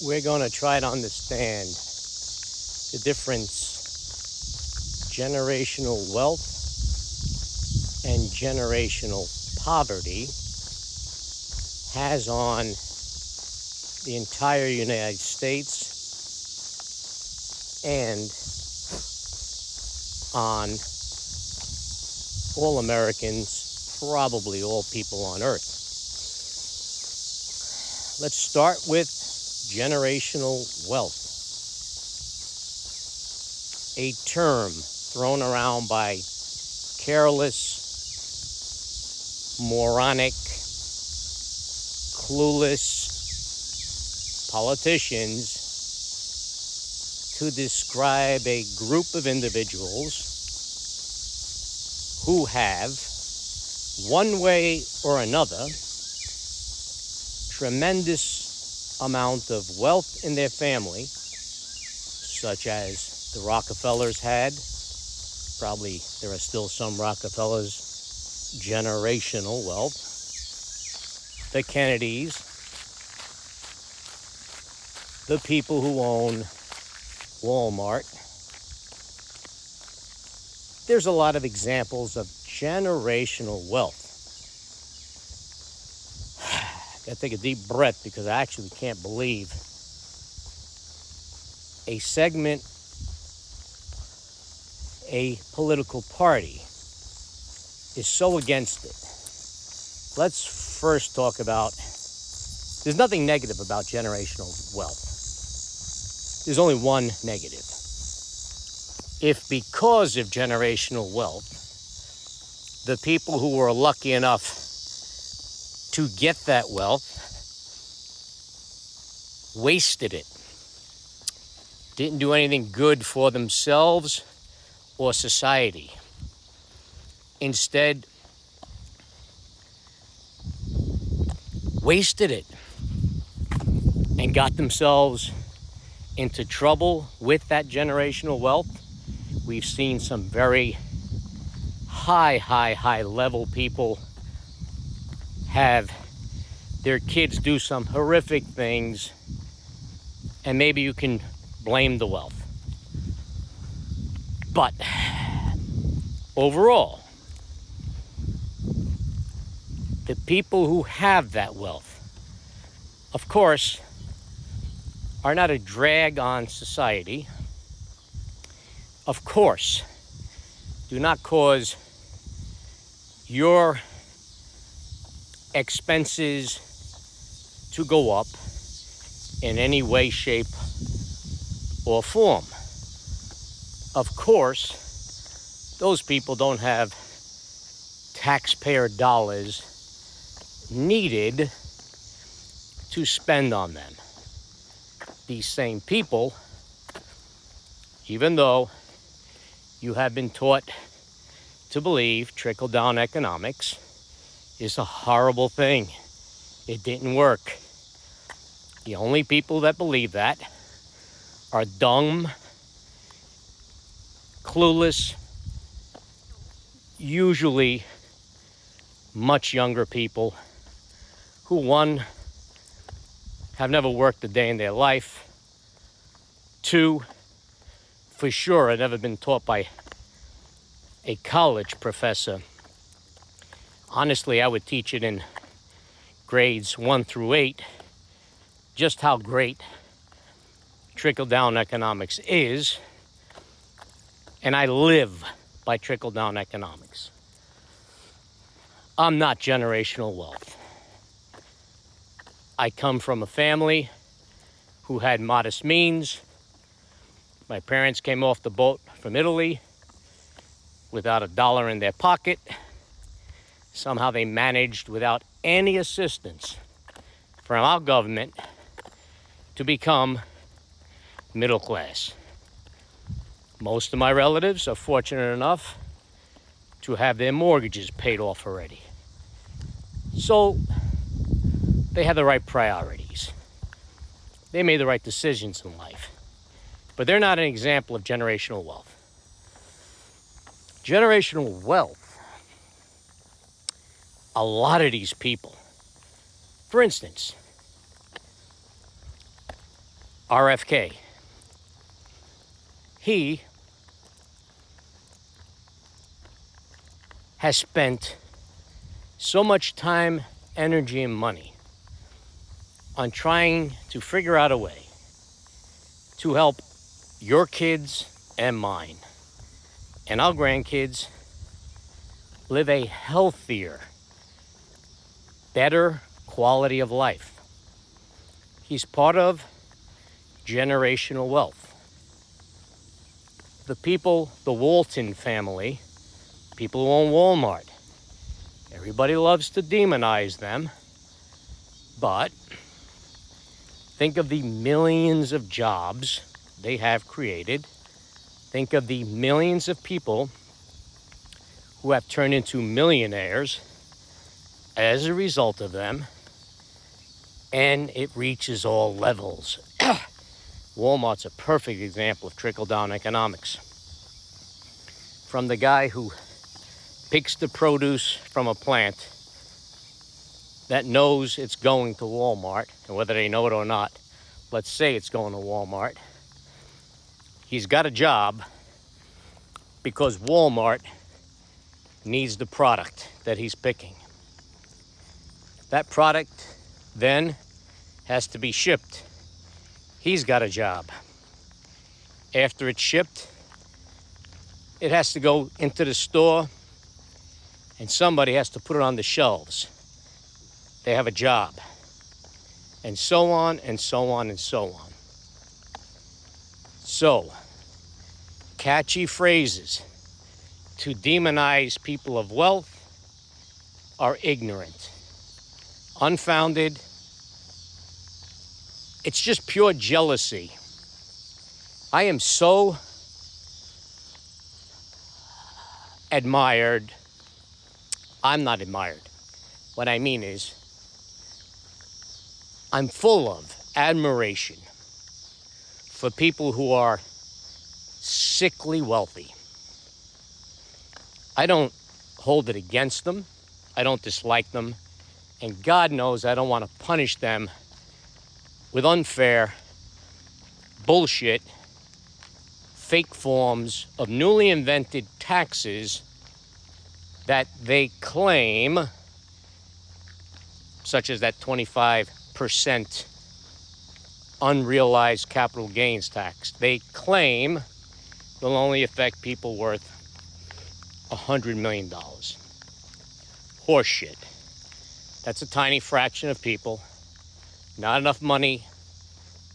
we're going to try to understand the difference generational wealth and generational poverty has on the entire United States and on all Americans, probably all people on Earth. Let's start with generational wealth, a term thrown around by careless, moronic, clueless politicians to describe a group of individuals who have, one way or another, tremendous amount of wealth in their family, such as the Rockefellers had. Probably there are still some Rockefellers, generational wealth. The Kennedys, the people who own Walmart. There's a lot of examples of generational wealth. I gotta take a deep breath because I actually can't believe a segment, a political party is so against it. Let's first talk about, there's nothing negative about generational wealth. There's only one negative. If because of generational wealth, the people who were lucky enough to get that wealth wasted it, didn't do anything good for themselves or society, instead wasted it and got themselves into trouble with that generational wealth. We've seen some very high level people have their kids do some horrific things, and maybe you can blame the wealth. But overall, the people who have that wealth, of course, are not a drag on society. Of course, do not cause your expenses to go up in any way, shape, or form. Of course, those people don't have taxpayer dollars needed to spend on them. These same people, even though you have been taught to believe trickle-down economics is a horrible thing, it didn't work. The only people that believe that are dumb, clueless, usually much younger people who, one, have never worked a day in their life, two, for sure have never been taught by a college professor. Honestly, I would teach it in grades 1 through 8, just how great trickle-down economics is, and I live by trickle-down economics. I'm not generational wealth. I come from a family who had modest means. My parents came off the boat from Italy without a dollar in their pocket. Somehow they managed, without any assistance from our government, to become middle class. Most of my relatives are fortunate enough to have their mortgages paid off already. So they had the right priorities. They made the right decisions in life. But they're not an example of generational wealth. Generational wealth, a lot of these people, for instance, RFK. He has spent so much time, energy, and money on trying to figure out a way to help your kids and mine and our grandkids live a healthier, better quality of life. He's part of generational wealth. The people, the Walton family, people who own Walmart, everybody loves to demonize them, but think of the millions of jobs they have created. Think of the millions of people who have turned into millionaires as a result of them, and it reaches all levels. Walmart's a perfect example of trickle-down economics. From the guy who picks the produce from a plant that knows it's going to Walmart, and whether they know it or not, let's say it's going to Walmart. He's got a job because Walmart needs the product that he's picking. That product then has to be shipped. He's got a job. After it's shipped, it has to go into the store and somebody has to put it on the shelves. They have a job. And so on and so on and so on. So, catchy phrases to demonize people of wealth are ignorant, unfounded. It's just pure jealousy. I am so admired. I'm not admired. What I mean is, I'm full of admiration for people who are sickly wealthy. I don't hold it against them. I don't dislike them. And God knows I don't want to punish them with unfair bullshit, fake forms of newly invented taxes that they claim, such as that 25% unrealized capital gains tax. They claim will only affect people worth $100 million. Horseshit. That's a tiny fraction of people. Not enough money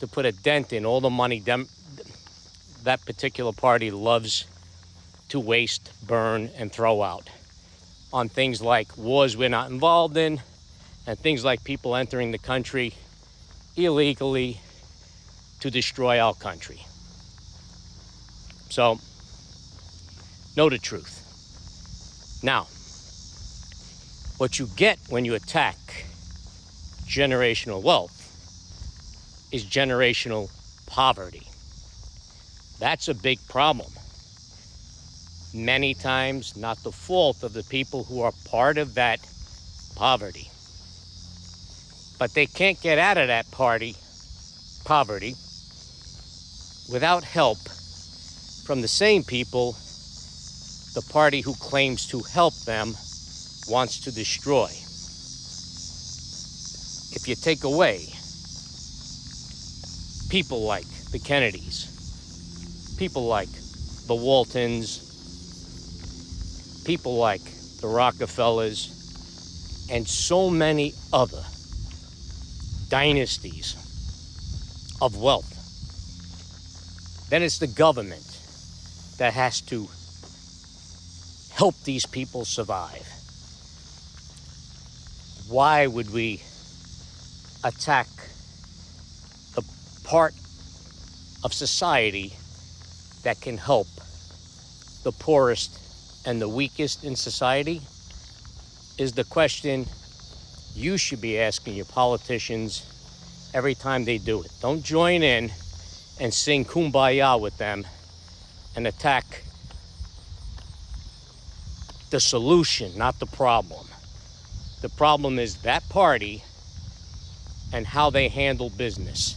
to put a dent in all the money that particular party loves to waste, burn, and throw out on things like wars we're not involved in and things like people entering the country illegally to destroy our country. So, know the truth. Now, what you get when you attack generational wealth is generational poverty. That's a big problem. Many times not the fault of the people who are part of that poverty. But they can't get out of that poverty without help from the same people the party who claims to help them wants to destroy. If you take away people like the Kennedys, people like the Waltons, people like the Rockefellers, and so many other dynasties of wealth, then it's the government that has to help these people survive. Why would we attack the part of society that can help the poorest and the weakest in society? Is the question you should be asking your politicians every time they do it. Don't join in and sing Kumbaya with them and attack the solution, not the problem. The problem is that party and how they handle business.